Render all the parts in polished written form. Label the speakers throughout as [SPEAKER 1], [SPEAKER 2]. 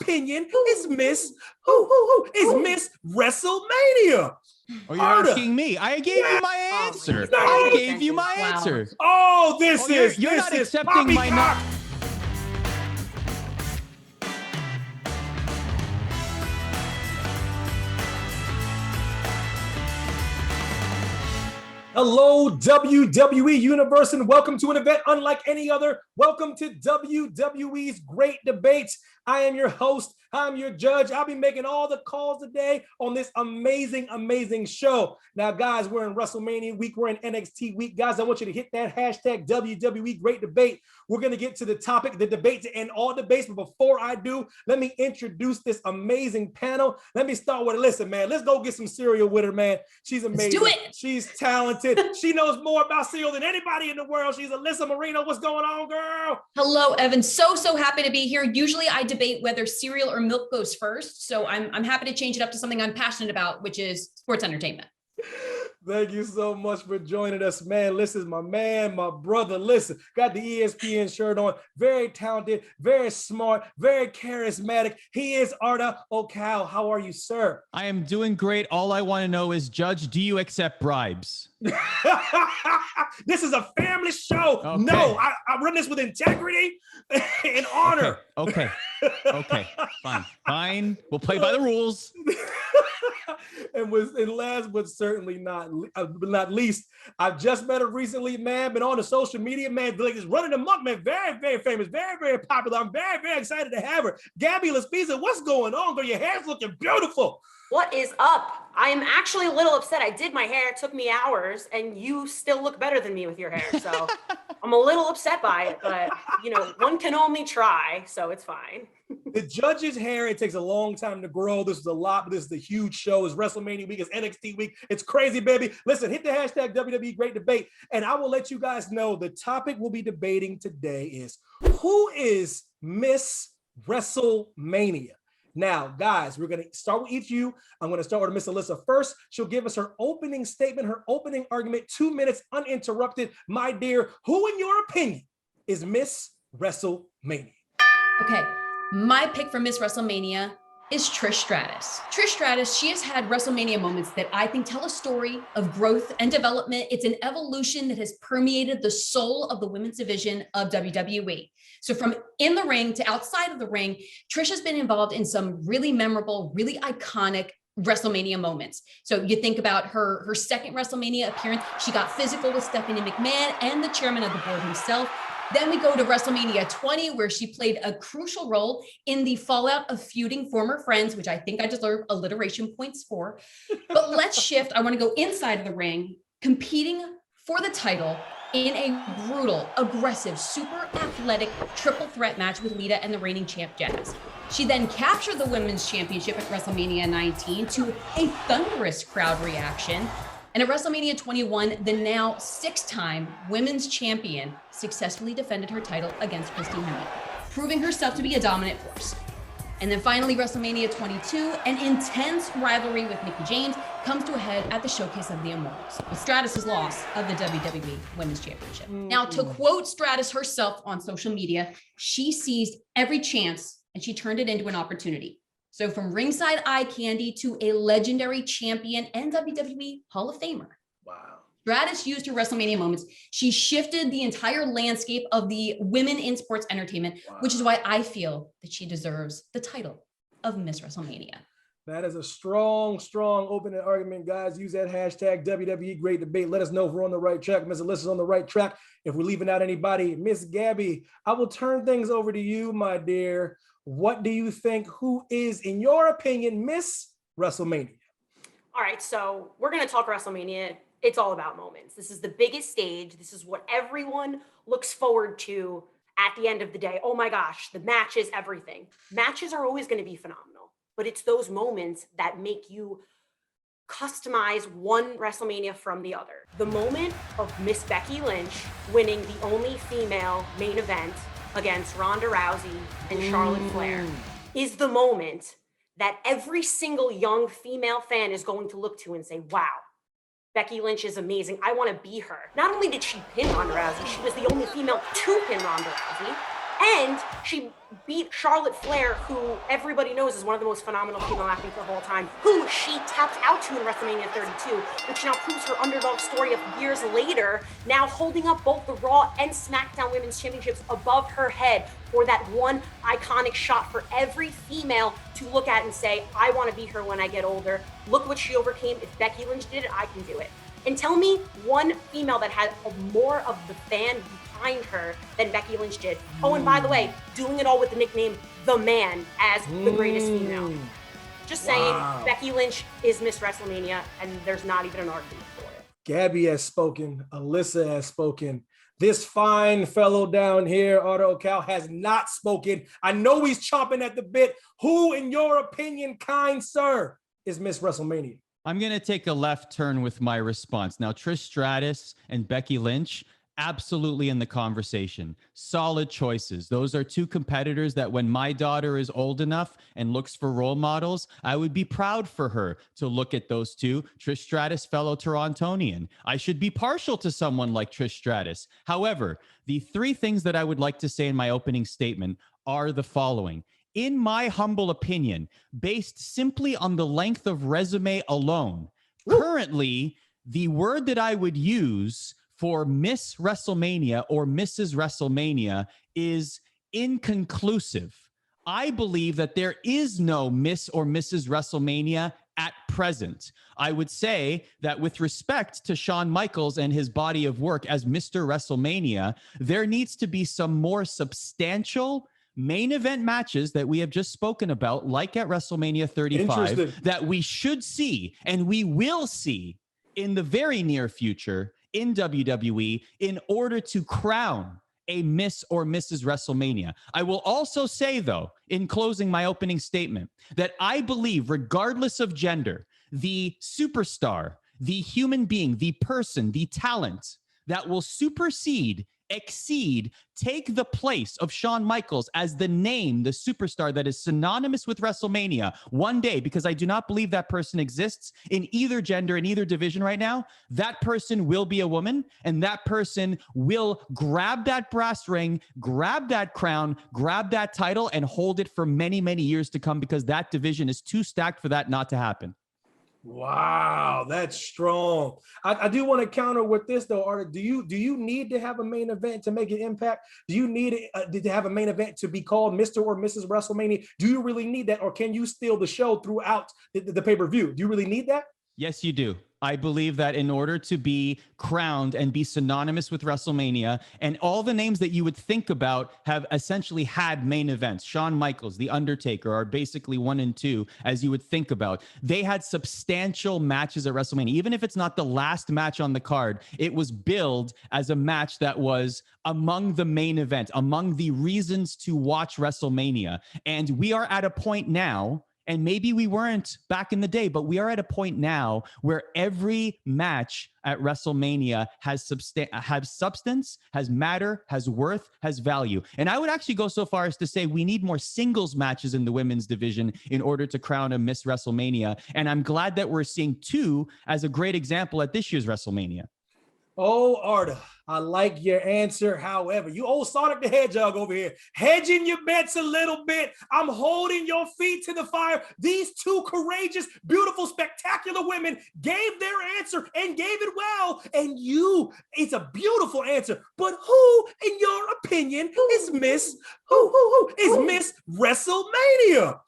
[SPEAKER 1] opinion, is Miss who is Miss WrestleMania.
[SPEAKER 2] Oh, you're asking me. I gave you my answer. I gave you my answer.
[SPEAKER 1] Oh,
[SPEAKER 2] you're not accepting my.
[SPEAKER 1] Hello, WWE Universe, and welcome to an event unlike any other. Welcome to WWE's Great Debates. I am your host. I'm your judge. I'll be making all the calls today on this amazing, amazing show. Now, guys, we're in WrestleMania week. We're in NXT week. Guys, I want you to hit that hashtag WWE Great Debate. We're going to get to the topic, the debate, to end all debates. But before I do, let me introduce this amazing panel. Let me start with Alyssa, man. Let's go get some cereal with her, man. She's amazing.
[SPEAKER 3] Let's do it.
[SPEAKER 1] She's talented. She knows more about cereal than anybody in the world. She's Alyssa Marino. What's going on, girl?
[SPEAKER 3] Hello, Evan. So happy to be here. Usually I debate whether cereal or milk goes first. So I'm happy to change it up to something I'm passionate about, which is sports entertainment.
[SPEAKER 1] Thank you so much for joining us, man. Listen, my man, my brother. Listen, got the ESPN shirt on. Very talented, very smart, very charismatic. He is Arda Ocal. How are you, sir?
[SPEAKER 2] I am doing great. All I want to know is, Judge, do you accept bribes?
[SPEAKER 1] This is a family show.
[SPEAKER 2] Okay.
[SPEAKER 1] No, I run this with integrity and honor.
[SPEAKER 2] Okay. Fine. We'll play by the rules.
[SPEAKER 1] And last but certainly not least, I've just met her recently, man. Been on the social media, man. Like, just running amok, man. Very, very famous, very, very popular. I'm very, very excited to have her. Gabby Laspiza, what's going on, girl? Your hair's looking beautiful.
[SPEAKER 4] What is up? I am actually a little upset. I did my hair. It took me hours, and you still look better than me with your hair. So I'm a little upset by it, but one can only try, so it's fine.
[SPEAKER 1] The judge's hair, it takes a long time to grow. This is a lot, but this is a huge show. It's WrestleMania week, it's NXT week. It's crazy, baby. Listen, hit the hashtag WWE Great Debate, and I will let you guys know the topic we'll be debating today is, who is Miss WrestleMania? Now, guys, we're going to start with each of you. I'm going to start with Miss Alyssa first. She'll give us her opening statement, her opening argument, 2 minutes uninterrupted. My dear, who in your opinion is Miss WrestleMania?
[SPEAKER 3] Okay, my pick for Miss WrestleMania is Trish Stratus. Trish Stratus, she has had WrestleMania moments that I think tell a story of growth and development. It's an evolution that has permeated the soul of the women's division of WWE. So from in the ring to outside of the ring, Trish has been involved in some really memorable, really iconic WrestleMania moments. So you think about her second WrestleMania appearance. She got physical with Stephanie McMahon and the chairman of the board himself. Then we go to WrestleMania 20, where she played a crucial role in the fallout of feuding former friends, which I think I deserve alliteration points for. But let's shift. I want to go inside of the ring, competing for the title in a brutal, aggressive, super athletic triple threat match with Lita and the reigning champ Jazz. She then captured the women's championship at WrestleMania 19 to a thunderous crowd reaction. And at WrestleMania 21, the now 6-time women's champion successfully defended her title against Christy Hemme, proving herself to be a dominant force. And then finally, WrestleMania 22, an intense rivalry with Mickie James comes to a head at the Showcase of the Immortals, with Stratus's loss of the WWE Women's Championship. Now, to quote Stratus herself on social media, she seized every chance and she turned it into an opportunity. So from ringside eye candy to a legendary champion and WWE Hall of Famer.
[SPEAKER 1] Wow.
[SPEAKER 3] Stratus used her WrestleMania moments. She shifted the entire landscape of the women in sports entertainment, which is why I feel that she deserves the title of Miss WrestleMania.
[SPEAKER 1] That is a strong opening argument, guys. Use that hashtag WWE Great Debate. Let us know if we're on the right track. Miss Alyssa's on the right track. If we're leaving out anybody, Miss Gabby, I will turn things over to you, my dear. What do you think? Who is, in your opinion, Miss WrestleMania?
[SPEAKER 4] All right, so we're going to talk WrestleMania. It's all about moments. This is the biggest stage. This is what everyone looks forward to at the end of the day. Oh my gosh, the matches, everything. Matches are always going to be phenomenal, but it's those moments that make you customize one WrestleMania from the other. The moment of Miss Becky Lynch winning the only female main event against Ronda Rousey and Charlotte Flair is the moment that every single young female fan is going to look to and say, wow, Becky Lynch is amazing. I want to be her. Not only did she pin Ronda Rousey, she was the only female to pin Ronda Rousey. And she beat Charlotte Flair, who everybody knows is one of the most phenomenal female athletes of all time, who she tapped out to in WrestleMania 32, which now proves her underdog story of years later, now holding up both the Raw and SmackDown Women's Championships above her head for that one iconic shot for every female to look at and say, I want to be her when I get older. Look what she overcame. If Becky Lynch did it, I can do it. And tell me one female that had more of the fan behind her than Becky Lynch did. Oh, and by the way, doing it all with the nickname The Man as the greatest female. Just saying, Becky Lynch is Miss WrestleMania, and there's not even an argument for it.
[SPEAKER 1] Gabby has spoken. Alyssa has spoken. This fine fellow down here, Arda Ocal, has not spoken. I know he's chomping at the bit. Who, in your opinion, kind sir, is Miss WrestleMania?
[SPEAKER 2] I'm going to take a left turn with my response. Now, Trish Stratus and Becky Lynch, absolutely in the conversation. Solid choices. Those are two competitors that when my daughter is old enough and looks for role models, I would be proud for her to look at those two. Trish Stratus, fellow Torontonian. I should be partial to someone like Trish Stratus. However, the three things that I would like to say in my opening statement are the following. In my humble opinion, based simply on the length of resume alone, currently, the word that I would use for Miss WrestleMania or Mrs. WrestleMania is inconclusive. I believe that there is no Miss or Mrs. WrestleMania at present. I would say that with respect to Shawn Michaels and his body of work as Mr. WrestleMania, there needs to be some more substantial main event matches that we have just spoken about, like at WrestleMania 35, that we should see and we will see in the very near future in WWE in order to crown a Miss or Mrs. WrestleMania. I will also say, though, in closing my opening statement, that I believe, regardless of gender, the superstar, the human being, the person, the talent that will supersede, exceed, take the place of Shawn Michaels as the name, the superstar that is synonymous with WrestleMania one day, because I do not believe that person exists in either gender, in either division right now. That person will be a woman, and that person will grab that brass ring, grab that crown, grab that title, and hold it for many, many years to come, because that division is too stacked for that not to happen.
[SPEAKER 1] Wow, that's strong. I do want to counter with this though, Arda. Do you need to have a main event to make an impact? Do you need to have a main event to be called Mr. or Mrs. WrestleMania? Do you really need that, or can you steal the show throughout the pay-per-view? Do you really need that?
[SPEAKER 2] Yes, you do. I believe that in order to be crowned and be synonymous with WrestleMania, and all the names that you would think about have essentially had main events. Shawn Michaels, The Undertaker are basically 1 and 2, as you would think about. They had substantial matches at WrestleMania. Even if it's not the last match on the card, it was billed as a match that was among the main event, among the reasons to watch WrestleMania. And we are at a point now, and maybe we weren't back in the day, but we are at a point now where every match at WrestleMania has substance, has matter, has worth, has value. And I would actually go so far as to say we need more singles matches in the women's division in order to crown a Miss WrestleMania. And I'm glad that we're seeing 2 as a great example at this year's WrestleMania.
[SPEAKER 1] Oh, Arda, I like your answer. However, you old Sonic the Hedgehog over here, hedging your bets a little bit. I'm holding your feet to the fire. These 2 courageous, beautiful, spectacular women gave their answer and gave it well. And it's a beautiful answer. But who, in your opinion, is Miss WrestleMania?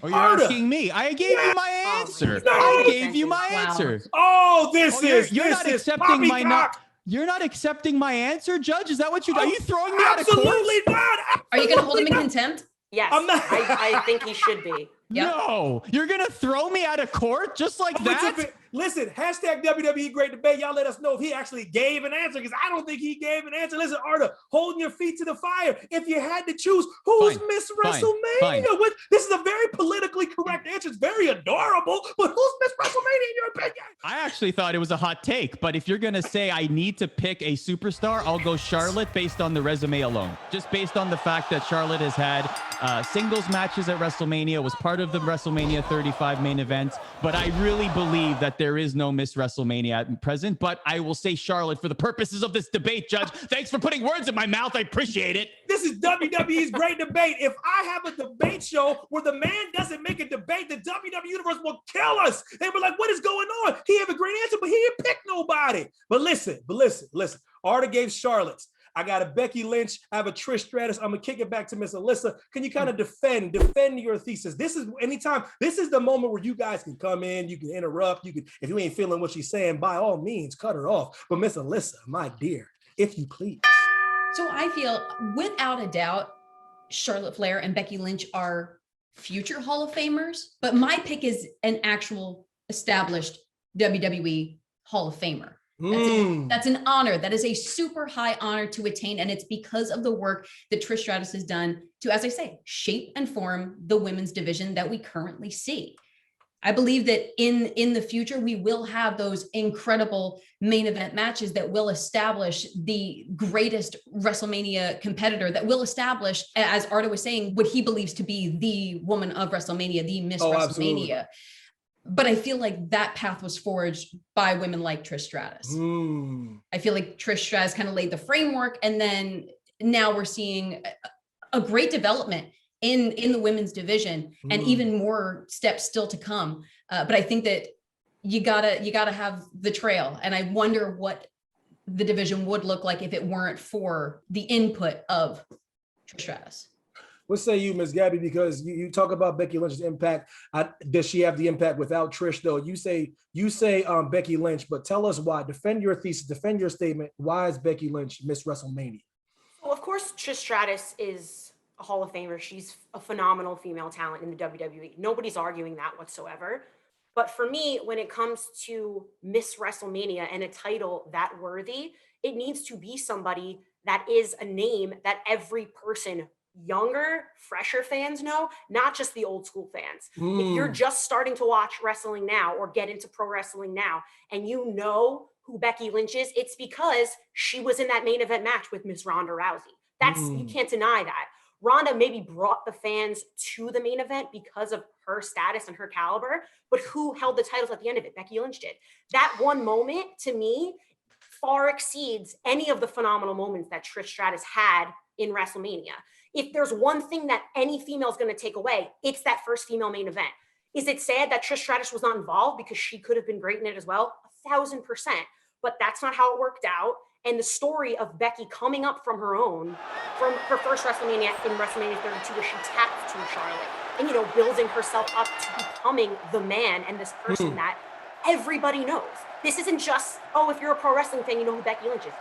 [SPEAKER 2] Oh, you're asking me. I gave you my answer. I gave you my answer.
[SPEAKER 1] Oh,
[SPEAKER 2] you're not accepting my You're not accepting my answer, Judge? Is that what are you throwing me out of court?
[SPEAKER 1] Absolutely not.
[SPEAKER 3] Are you going to hold him in contempt?
[SPEAKER 4] Yes, I think he should be.
[SPEAKER 3] Yep.
[SPEAKER 2] No, you're going to throw me out of court just like that?
[SPEAKER 1] Listen, hashtag WWE Great Debate. Y'all let us know if he actually gave an answer, because I don't think he gave an answer. Listen, Arda, holding your feet to the fire. If you had to choose, who's Miss WrestleMania? This is a very politically correct answer. It's very adorable, but who's Miss WrestleMania in your opinion?
[SPEAKER 2] I actually thought it was a hot take, but if you're going to say I need to pick a superstar, I'll go Charlotte based on the resume alone. Just based on the fact that Charlotte has had singles matches at WrestleMania, was part of the WrestleMania 35 main event, but I really believe that there is no Miss WrestleMania at present. But I will say Charlotte for the purposes of this debate, Judge. Thanks for putting words in my mouth. I appreciate it.
[SPEAKER 1] This is WWE's Great Debate. If I have a debate show where the man doesn't make a debate, the WWE Universe will kill us. They were like, what is going on? He have a great answer, but he didn't pick nobody. But listen. Arda gave Charlotte's. I got a Becky Lynch. I have a Trish Stratus. I'm gonna kick it back to Miss Alyssa. Can you kind of defend your thesis? This is the moment where you guys can come in, you can interrupt, you can, if you ain't feeling what she's saying, by all means, cut her off. But Miss Alyssa, my dear, if you please.
[SPEAKER 3] So I feel without a doubt, Charlotte Flair and Becky Lynch are future Hall of Famers, but my pick is an actual established WWE Hall of Famer. That's an honor. That is a super high honor to attain. And it's because of the work that Trish Stratus has done to, as I say, shape and form the women's division that we currently see. I believe that in the future, we will have those incredible main event matches that will establish the greatest WrestleMania competitor, that will establish, as Arda was saying, what he believes to be the woman of WrestleMania, the Miss WrestleMania. Absolutely. But I feel like that path was forged by women like Trish Stratus. I feel like Trish Stratus kind of laid the framework, and then now we're seeing a great development in the women's division, and even more steps still to come. But I think that you gotta have the trail, and I wonder what the division would look like if it weren't for the input of Trish Stratus.
[SPEAKER 1] What say you, Ms. Gabby? Because you talk about Becky Lynch's impact. Does she have the impact without Trish, though? You say Becky Lynch, but tell us why. Defend your thesis, defend your statement. Why is Becky Lynch Miss WrestleMania?
[SPEAKER 4] Well, of course, Trish Stratus is a Hall of Famer. She's a phenomenal female talent in the WWE. Nobody's arguing that whatsoever. But for me, when it comes to Miss WrestleMania and a title that worthy, it needs to be somebody that is a name that every person, younger, fresher fans know, not just the old school fans. If you're just starting to watch wrestling now or get into pro wrestling now, and you know who Becky Lynch is, it's because she was in that main event match with Miss Ronda Rousey. That's you can't deny that. Ronda maybe brought the fans to the main event because of her status and her caliber, but who held the titles at the end of it? Becky Lynch did. That one moment, to me, far exceeds any of the phenomenal moments that Trish Stratus had in WrestleMania. If there's one thing that any female is going to take away, it's that first female main event. Is it sad that Trish Stratus was not involved because she could have been great in it as well? 1,000%. But that's not how it worked out. And the story of Becky coming up from her own, from her first WrestleMania in WrestleMania 32, where she tapped to Charlotte and, building herself up to becoming the man and this person that everybody knows. This isn't just, if you're a pro wrestling fan, you know who Becky Lynch is.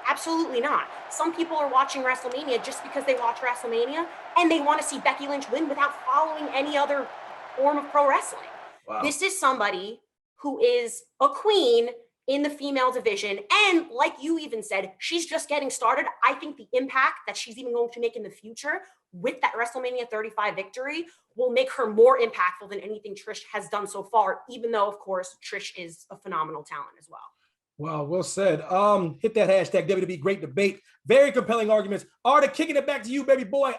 [SPEAKER 4] Absolutely not. Some people are watching WrestleMania just because they watch WrestleMania and they want to see Becky Lynch win without following any other form of pro wrestling. Wow. This is somebody who is a queen in the female division. And like you even said, she's just getting started. I think the impact that she's even going to make in the future with that WrestleMania 35 victory will make her more impactful than anything Trish has done so far, even though, of course, Trish is a phenomenal talent as well.
[SPEAKER 1] Wow, well said. Hit that hashtag WWE Great Debate. Very compelling arguments. Arda, kicking it back to you, baby boy.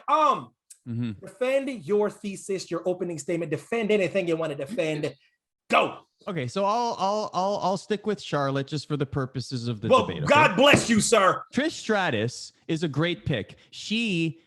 [SPEAKER 1] Defend your thesis, your opening statement. Defend anything you want to defend. Go.
[SPEAKER 2] Okay, so I'll stick with Charlotte just for the purposes of the debate. Okay?
[SPEAKER 1] God bless you, sir.
[SPEAKER 2] Trish Stratus is a great pick. She,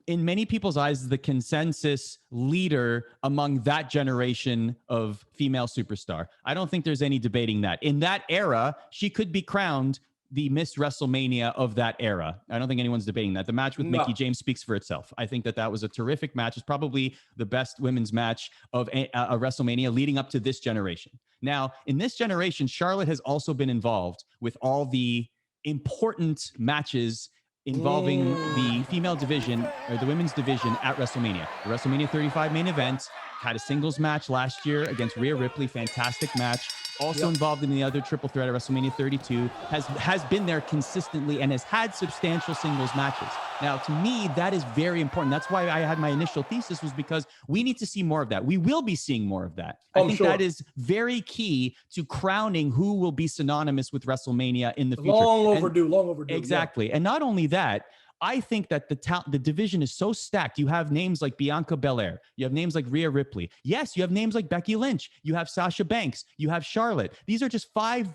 [SPEAKER 2] in many people's eyes, is the consensus leader among that generation of female superstar. I don't think there's any debating that. In that era, she could be crowned the Miss WrestleMania of that era. I don't think anyone's debating that. The match with Mickie James speaks for itself. I think that was a terrific match. It's probably the best women's match of a WrestleMania leading up to this generation. Now, in this generation, Charlotte has also been involved with all the important matches involving the female division or the women's division at WrestleMania. The WrestleMania 35 main event had a singles match last year against Rhea Ripley. Fantastic match. Also involved in the other triple threat at WrestleMania 32, has been there consistently and has had substantial singles matches. Now, to me, that is very important. That's why I had my initial thesis, was because we need to see more of that. We will be seeing more of that. I think that is very key to crowning who will be synonymous with WrestleMania in the future.
[SPEAKER 1] Long overdue.
[SPEAKER 2] Exactly. Yeah. And not only that, I think that the division is so stacked. You have names like Bianca Belair. You have names like Rhea Ripley. Yes, you have names like Becky Lynch. You have Sasha Banks. You have Charlotte. These are just 5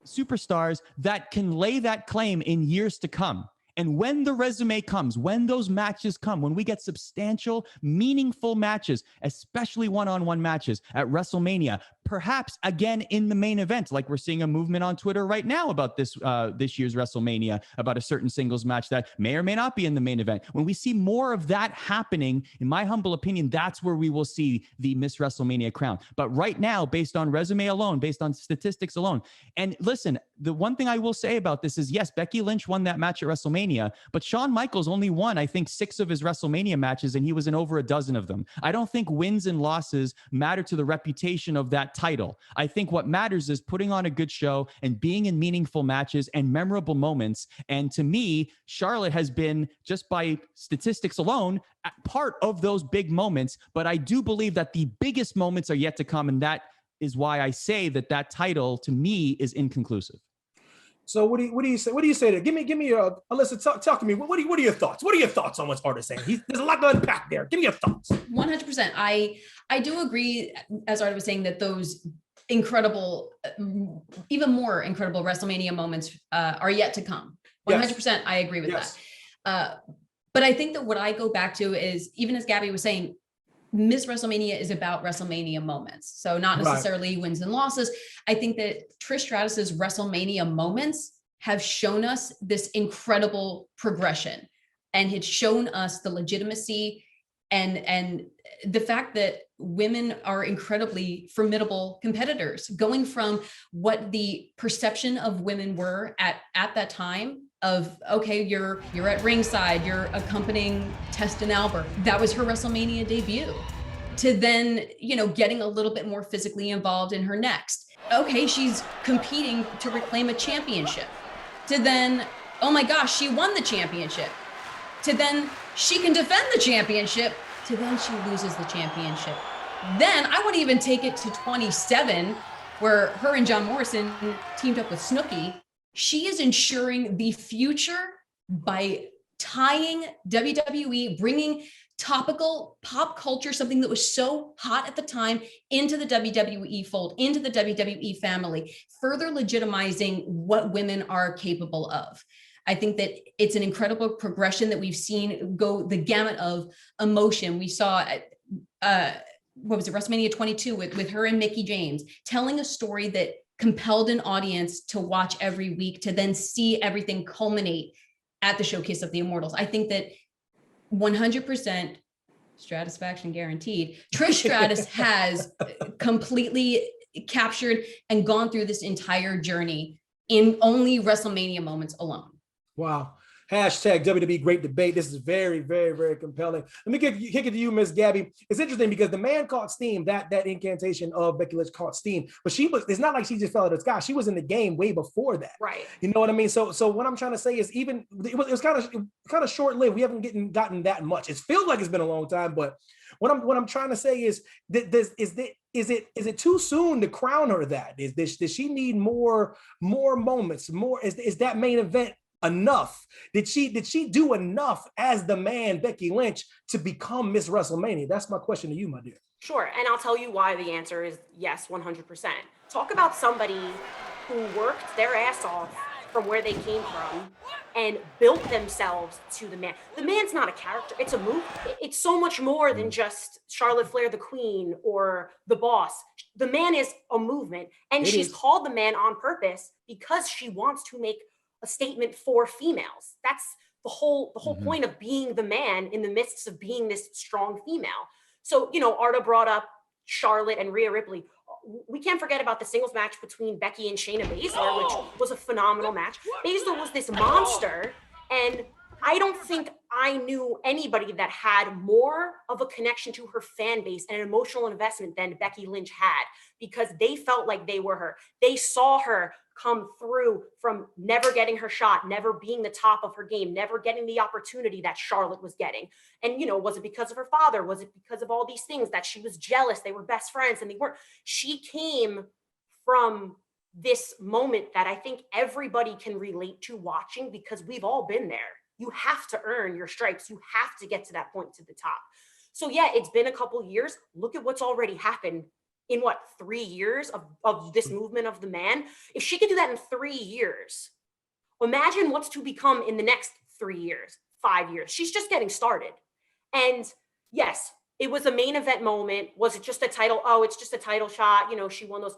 [SPEAKER 2] superstars that can lay that claim in years to come. And when the resume comes, when those matches come, when we get substantial, meaningful matches, especially one-on-one matches at WrestleMania, perhaps again in the main event, like we're seeing a movement on Twitter right now about this year's WrestleMania, about a certain singles match that may or may not be in the main event. When we see more of that happening, in my humble opinion, that's where we will see the Miss WrestleMania crown. But right now, based on resume alone, based on statistics alone, and listen, the one thing I will say about this is, yes, Becky Lynch won that match at WrestleMania, but Shawn Michaels only won, I think, 6 of his WrestleMania matches, and he was in over a dozen of them. I don't think wins and losses matter to the reputation of that title. I think what matters is putting on a good show and being in meaningful matches and memorable moments. And to me, Charlotte has been, just by statistics alone, part of those big moments. But I do believe that the biggest moments are yet to come, and that is why I say that title, to me, is inconclusive.
[SPEAKER 1] So what do you say? What do you say to? Give me Alyssa, talk to me. What are your thoughts? What are your thoughts on what Art is saying? There's a lot to unpack there. Give me your thoughts.
[SPEAKER 3] 100%. I do agree, as Art was saying, that those incredible, even more incredible WrestleMania moments are yet to come. 100%. Yes. I agree with that. But I think that what I go back to is, even as Gabby was saying, Miss WrestleMania is about WrestleMania moments. So not necessarily wins and losses. I think that Trish Stratus's WrestleMania moments have shown us this incredible progression, and it's shown us the legitimacy and the fact that women are incredibly formidable competitors, going from what the perception of women were at that time of, okay, you're at ringside, you're accompanying Test and Albert. That was her WrestleMania debut. To then, getting a little bit more physically involved in her next. Okay, she's competing to reclaim a championship. To then, oh my gosh, she won the championship. To then, she can defend the championship. To then she loses the championship. Then I want to even take it to 27, where her and John Morrison teamed up with Snooki. She is ensuring the future by tying WWE, bringing topical pop culture, something that was so hot at the time, into the WWE fold, into the WWE family, further legitimizing what women are capable of. I think that it's an incredible progression that we've seen go the gamut of emotion. We saw WrestleMania 22 with her and Mickie James, telling a story that compelled an audience to watch every week, to then see everything culminate at the Showcase of the Immortals. I think that 100% Stratusfaction guaranteed. Trish Stratus has completely captured and gone through this entire journey in only WrestleMania moments alone.
[SPEAKER 1] Wow. Hashtag WWE Great Debate. This is very, very, very compelling. Let me kick it to you, Miss Gabby. It's interesting because the man caught steam. That incantation of Becky Lynch caught steam, but it's not like she just fell out of the sky. She was in the game way before that.
[SPEAKER 4] Right.
[SPEAKER 1] You know what I mean? So what I'm trying to say is, even it was kind of short-lived. We haven't gotten that much. It feels like it's been a long time, but what I'm trying to say is that is it too soon to crown her that? Does she need more moments? Is that main event enough? Did she do enough as the man, Becky Lynch, to become Miss WrestleMania? That's my question to you, my dear.
[SPEAKER 4] Sure, and I'll tell you why the answer is yes, 100%. Talk about somebody who worked their ass off from where they came from and built themselves to the man. The man's not a character, it's a movie. It's so much more than just Charlotte Flair, the Queen, or the Boss. The man is a movement, and she's called the man on purpose because she wants to make a statement for females. That's the whole point of being the man in the midst of being this strong female. So, Arda brought up Charlotte and Rhea Ripley. We can't forget about the singles match between Becky and Shayna Baszler, which was a phenomenal match. Baszler was this monster, and I don't think I knew anybody that had more of a connection to her fan base and an emotional investment than Becky Lynch had, because they felt like they were her. They saw her come through from never getting her shot, never being the top of her game, never getting the opportunity that Charlotte was getting. And, was it because of her father? Was it because of all these things that she was jealous? They were best friends and they weren't. She came from this moment that I think everybody can relate to watching, because we've all been there. You have to earn your stripes. You have to get to that point to the top. So yeah, it's been a couple years. Look at what's already happened in what, 3 years of this movement of the man. If she could do that in 3 years, imagine what's to become in the next 3 years, 5 years. She's just getting started. And yes, it was a main event moment. Was it just a title? Oh, it's just a title shot. You know, she won those.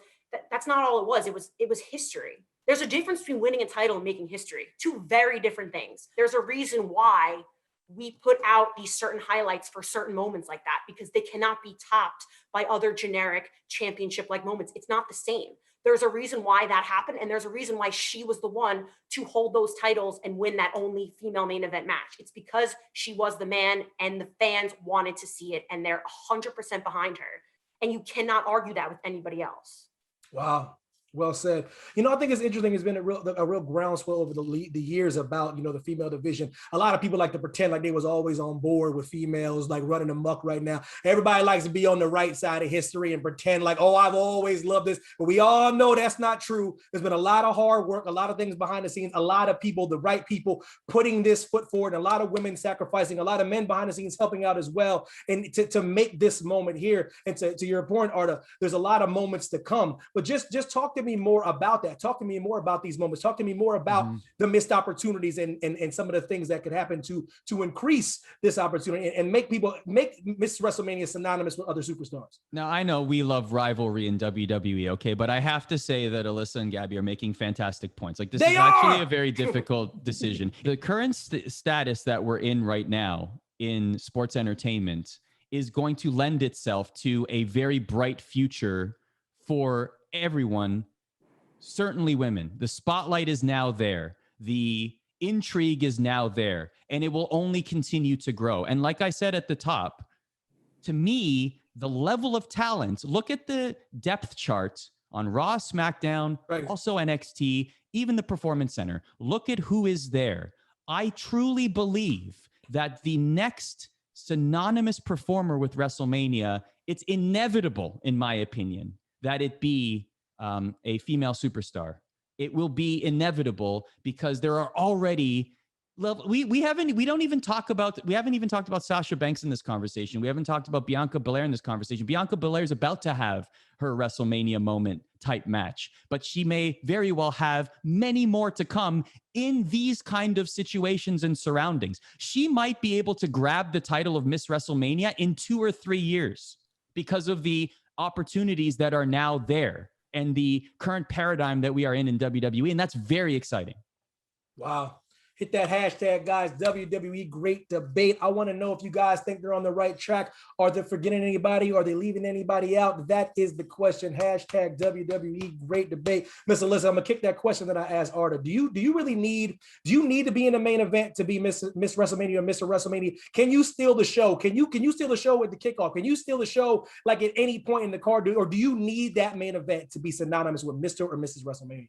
[SPEAKER 4] That's not all it was. It was history. There's a difference between winning a title and making history. Two very different things. There's a reason why we put out these certain highlights for certain moments like that, because they cannot be topped by other generic championship-like moments. It's not the same. There's a reason why that happened, and there's a reason why she was the one to hold those titles and win that only female main event match. It's because she was the man, and the fans wanted to see it, and they're 100% behind her. And you cannot argue that with anybody else.
[SPEAKER 1] Wow. Well said. You know, I think it's interesting. It's been a real groundswell over the years about, you know, the female division. A lot of people like to pretend like they was always on board with females, like running amok right now. Everybody likes to be on the right side of history and pretend like, oh, I've always loved this. But we all know that's not true. There's been a lot of hard work, a lot of things behind the scenes, a lot of people, the right people putting this foot forward, and a lot of women sacrificing, a lot of men behind the scenes helping out as well. And to make this moment here, and to your point, Arda, there's a lot of moments to come. But just talk to me more about that. Talk to me more about these moments. Talk to me more about the missed opportunities and some of the things that could happen to increase this opportunity and make Miss WrestleMania synonymous with other superstars.
[SPEAKER 2] Now, I know we love rivalry in WWE, okay, but I have to say that Alyssa and Gabby are making fantastic points. Like, this is actually a very difficult decision. The current status that we're in right now in sports entertainment is going to lend itself to a very bright future for everyone, certainly women. The spotlight is now there. The intrigue is now there, and it will only continue to grow. And like I said at the top, to me, the level of talent, look at the depth chart on Raw, SmackDown, also NXT, even the Performance Center. Look at who is there. I truly believe that the next synonymous performer with WrestleMania, it's inevitable, in my opinion, that it be a female superstar. It will be inevitable because there are already we haven't even talked about Sasha Banks in this conversation. We haven't talked about Bianca Belair in this conversation. Bianca Belair is about to have her WrestleMania moment type match, but she may very well have many more to come in these kind of situations and surroundings. She might be able to grab the title of Miss WrestleMania in 2 or 3 years because of the opportunities that are now there and the current paradigm that we are in WWE. And that's very exciting.
[SPEAKER 1] Wow. Hit that hashtag, guys, WWE Great Debate. I want to know if you guys think they're on the right track. Are they forgetting anybody? Are they leaving anybody out? That is the question. Hashtag WWE Great Debate. Miss Alyssa, I'm going to kick that question that I asked Arda. Do you need to be in the main event to be Miss WrestleMania or Mr. WrestleMania? Can you steal the show? Can you steal the show at the kickoff? Can you steal the show like at any point in the card? Or do you need that main event to be synonymous with Mr. or Mrs. WrestleMania?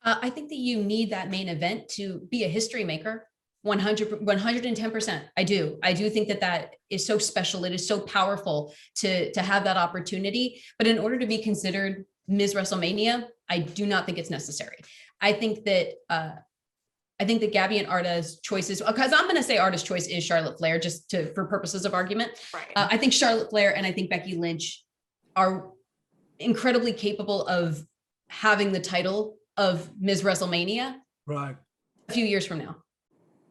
[SPEAKER 3] I think that you need that main event to be a history maker. 110%. I do think that is so special. It is so powerful to have that opportunity. But in order to be considered Ms. WrestleMania, I do not think it's necessary. I think that Gabby and Arda's choices, because I'm going to say Arda's choice is Charlotte Flair, just for purposes of argument.
[SPEAKER 4] Right.
[SPEAKER 3] I think Charlotte Flair and I think Becky Lynch are incredibly capable of having the title of Ms. WrestleMania a few years from now.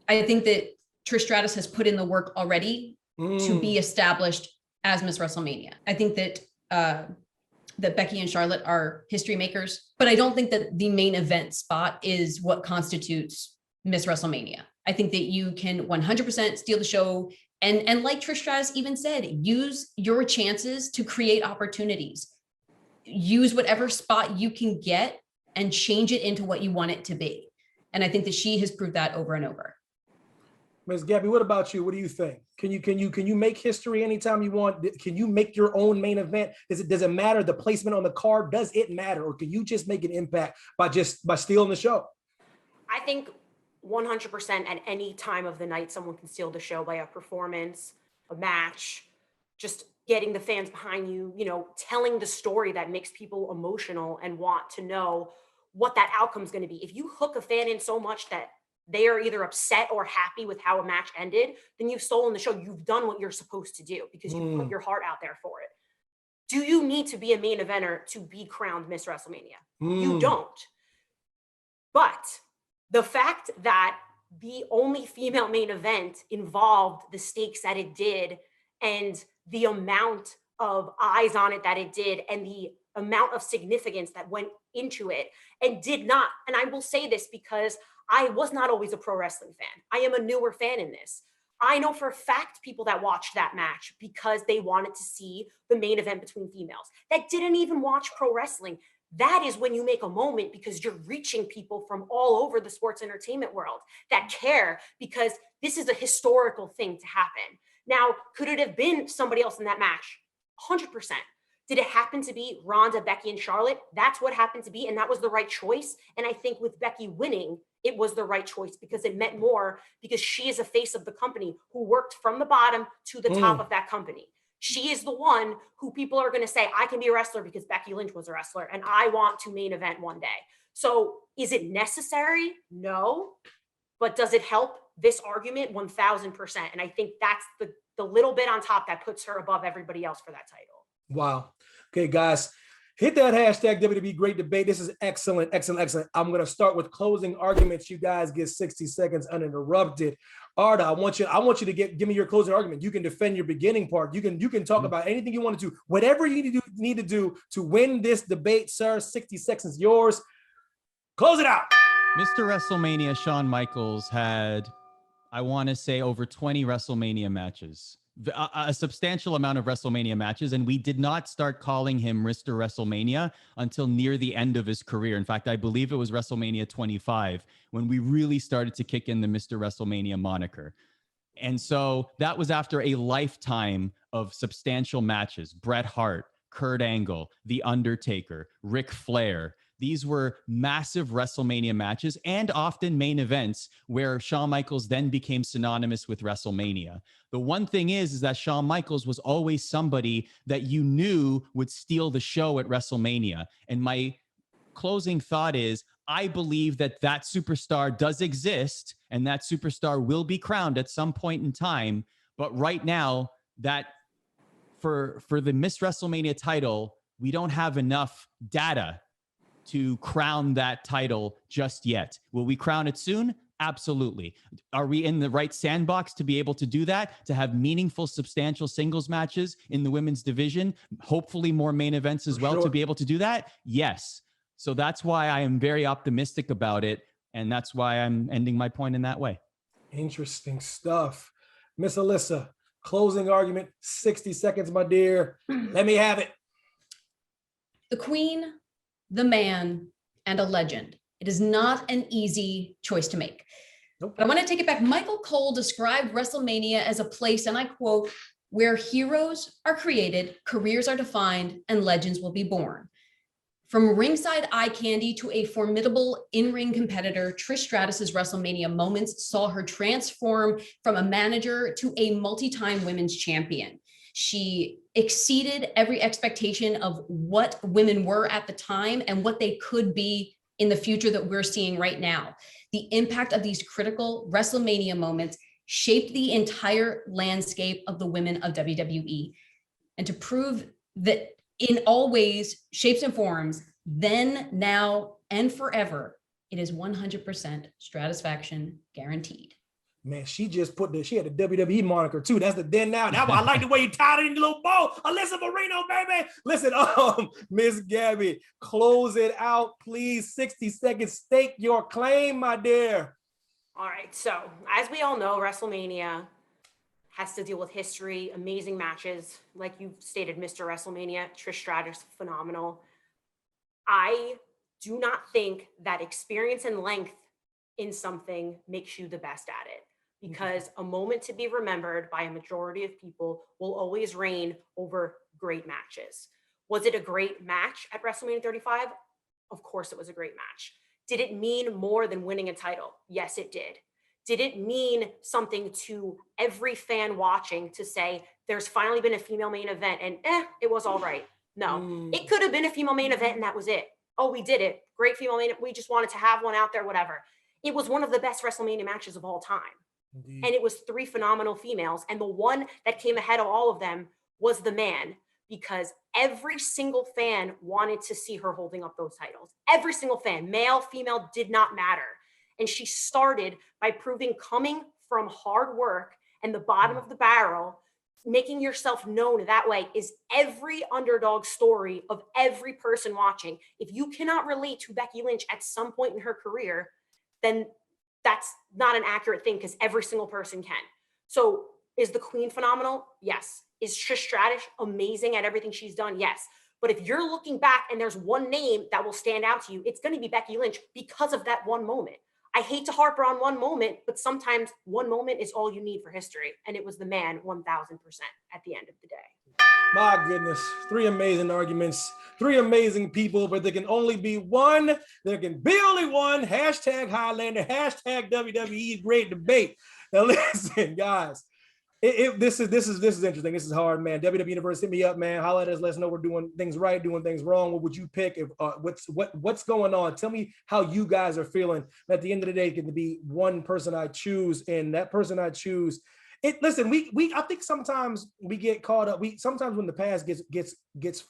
[SPEAKER 3] I think that Trish Stratus has put in the work already to be established as Ms. WrestleMania. I think that that Becky and Charlotte are history makers, but I don't think that the main event spot is what constitutes Ms. WrestleMania. I think that you can 100% steal the show. And like Trish Stratus even said, use your chances to create opportunities. Use whatever spot you can get and change it into what you want it to be. And I think that she has proved that over and over.
[SPEAKER 1] Ms. Gabby, what about you? What do you think? Can you make history anytime you want? Can you make your own main event? Does it matter the placement on the card? Does it matter? Or can you just make an impact by stealing the show?
[SPEAKER 4] I think 100% at any time of the night, someone can steal the show by a performance, a match, just getting the fans behind you, telling the story that makes people emotional and want to know what that outcome is going to be. If you hook a fan in so much that they are either upset or happy with how a match ended, then you've stolen the show. You've done what you're supposed to do because you put your heart out there for it. Do you need to be a main eventer to be crowned Miss WrestleMania? You don't. But the fact that the only female main event involved the stakes that it did and the amount of eyes on it that it did and the amount of significance that went into it and did not, and I will say this because I was not always a pro wrestling fan. I am a newer fan in this. I know for a fact people that watched that match because they wanted to see the main event between females that didn't even watch pro wrestling. That is when you make a moment because you're reaching people from all over the sports entertainment world that care because this is a historical thing to happen. Now, could it have been somebody else in that match? 100%. Did it happen to be Ronda, Becky, and Charlotte? That's what happened to be, and that was the right choice. And I think with Becky winning, it was the right choice because it meant more because she is a face of the company who worked from the bottom to the top of that company. She is the one who people are going to say, I can be a wrestler because Becky Lynch was a wrestler and I want to main event one day. So is it necessary? No. But does it help this argument? 1000%. And I think that's the little bit on top that puts her above everybody else for that title.
[SPEAKER 1] Wow. Okay, guys, hit that hashtag WWE Great Debate. This is excellent, excellent, excellent. I'm going to start with closing arguments. You guys get 60 seconds uninterrupted. Arda, I want you to give me your closing argument. You can defend your beginning part. You can talk about anything you want to do. Whatever you need to do to win this debate, sir. 60 seconds yours. Close it out.
[SPEAKER 2] Mr. WrestleMania Shawn Michaels had, I want to say, over 20 WrestleMania matches. A substantial amount of WrestleMania matches, and we did not start calling him Mr. WrestleMania until near the end of his career. In fact, I believe it was WrestleMania 25 when we really started to kick in the Mr. WrestleMania moniker. And so that was after a lifetime of substantial matches. Bret Hart, Kurt Angle, The Undertaker, Ric Flair. These were massive WrestleMania matches and often main events where Shawn Michaels then became synonymous with WrestleMania. The one thing is that Shawn Michaels was always somebody that you knew would steal the show at WrestleMania. And my closing thought is, I believe that that superstar does exist and that superstar will be crowned at some point in time. But right now, that for the Miss WrestleMania title, we don't have enough data to crown that title just yet. Will we crown it soon? Absolutely. Are we in the right sandbox to be able to do that, to have meaningful, substantial singles matches in the women's division, hopefully more main events as well to be able to do that? Yes. So that's why I am very optimistic about it. And that's why I'm ending my point in that way.
[SPEAKER 1] Interesting stuff. Miss Alyssa, closing argument, 60 seconds, my dear. Let me have it.
[SPEAKER 3] The queen, the man, and a legend. It is not an easy choice to make.
[SPEAKER 1] Nope.
[SPEAKER 3] But I want to take it back. Michael Cole described WrestleMania as a place, and I quote, where heroes are created, careers are defined, and legends will be born. From ringside eye candy to a formidable in-ring competitor, Trish Stratus's WrestleMania moments saw her transform from a manager to a multi-time women's champion. She exceeded every expectation of what women were at the time and what they could be in the future that we're seeing right now. The impact of these critical WrestleMania moments shaped the entire landscape of the women of WWE. And to prove that in all ways, shapes and forms, then, now, and forever, it is 100% Stratusfaction guaranteed.
[SPEAKER 1] Man, she had the WWE moniker too. That's the then now. Now I like the way you tied it in your little bow. Alyssa Marino, baby. Listen, Miss Gabby, close it out, please. 60 seconds. Stake your claim, my dear.
[SPEAKER 4] All right. So as we all know, WrestleMania has to deal with history, amazing matches. Like you stated, Mr. WrestleMania, Trish Stratus, phenomenal. I do not think that experience and length in something makes you the best at it. Because a moment to be remembered by a majority of people will always reign over great matches. Was it a great match at WrestleMania 35? Of course it was a great match. Did it mean more than winning a title? Yes, it did. Did it mean something to every fan watching to say, there's finally been a female main event and it was all right? No, it could have been a female main event and that was it. Oh, we did it. Great female main event. We just wanted to have one out there, whatever. It was one of the best WrestleMania matches of all time.
[SPEAKER 1] Indeed.
[SPEAKER 4] And it was 3 phenomenal females. And the one that came ahead of all of them was the man, because every single fan wanted to see her holding up those titles. Every single fan, male, female, did not matter. And she started by proving, coming from hard work and the bottom of the barrel, making yourself known that way is every underdog story of every person watching. If you cannot relate to Becky Lynch at some point in her career, then that's not an accurate thing, because every single person can. So is the Queen phenomenal? Yes. Is Trish Stratus amazing at everything she's done? Yes. But if you're looking back and there's one name that will stand out to you, it's going to be Becky Lynch, because of that one moment. I hate to harp on one moment, but sometimes one moment is all you need for history. And it was the man 1000% at the end of the day.
[SPEAKER 1] My goodness, 3 amazing arguments, 3 amazing people, but there can only be one. There can be only one. Hashtag Highlander, hashtag WWE Great Debate. Now listen, guys, this is interesting. This is hard, man. WWE Universe, hit me up, man. Holla at us. Let us know we're doing things right, doing things wrong. What would you pick? If what's going on? Tell me how you guys are feeling. At the end of the day, it can be one person I choose, and that person I choose. Listen, I think sometimes we get caught up. Sometimes when the past gets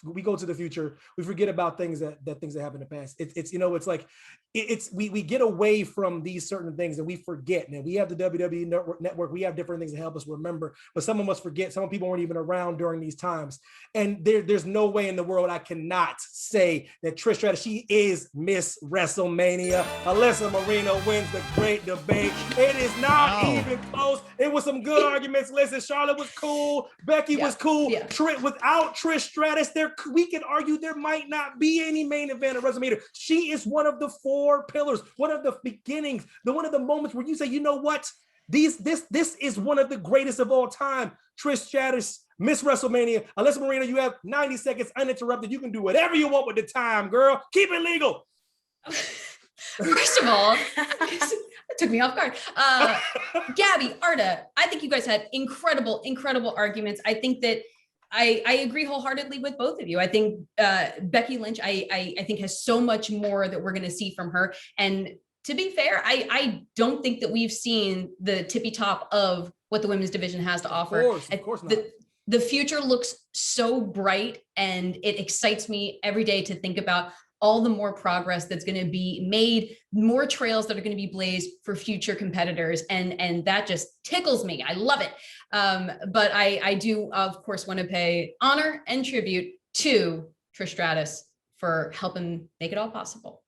[SPEAKER 1] we go to the future, we forget about things that happened in the past. It's like we get away from these certain things and we forget. And we have the WWE network, we have different things to help us remember, but some of us forget. Some people weren't even around during these times. And there's no way in the world I cannot say that Trish Stratus, she is Miss WrestleMania. Alyssa Marino wins the Great Debate. It is not even close. It was some good arguments. Listen, Charlotte was cool. Becky was cool.
[SPEAKER 3] Yeah.
[SPEAKER 1] Without Trish Stratus, we can argue there might not be any main event of WrestleMania. She is one of the 4 pillars, one of the beginnings, one of the moments where you say, you know what? This is one of the greatest of all time. Trish Stratus, Miss WrestleMania. Alyssa Marino, you have 90 seconds uninterrupted. You can do whatever you want with the time, girl. Keep it legal.
[SPEAKER 3] First of all, it took me off guard. Gabby, Arda, I think you guys had incredible arguments. I think that I agree wholeheartedly with both of you. I think Becky Lynch, I think has so much more that we're going to see from her. And to be fair, I don't think that we've seen the tippy top of what the women's division has to offer.
[SPEAKER 1] Of course not.
[SPEAKER 3] The future looks so bright, and it excites me every day to think about all the more progress that's going to be made, more trails that are going to be blazed for future competitors. And that just tickles me. I love it. But I do, of course, want to pay honor and tribute to Trish Stratus for helping make it all possible.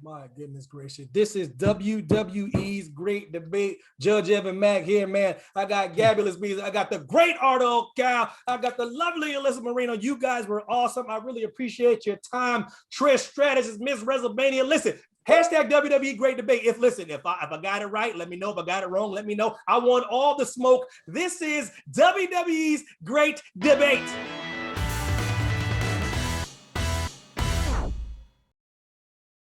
[SPEAKER 1] My goodness gracious. This is WWE's Great Debate. Judge Evan Mack here, man. I got Gabulous Bees. I got the great Arda Cal. I got the lovely Alyssa Marino. You guys were awesome. I really appreciate your time. Trish Stratus is Miss WrestleMania. Listen, hashtag WWE Great Debate. If I got it right, let me know. If I got it wrong, let me know. I want all the smoke. This is WWE's Great Debate.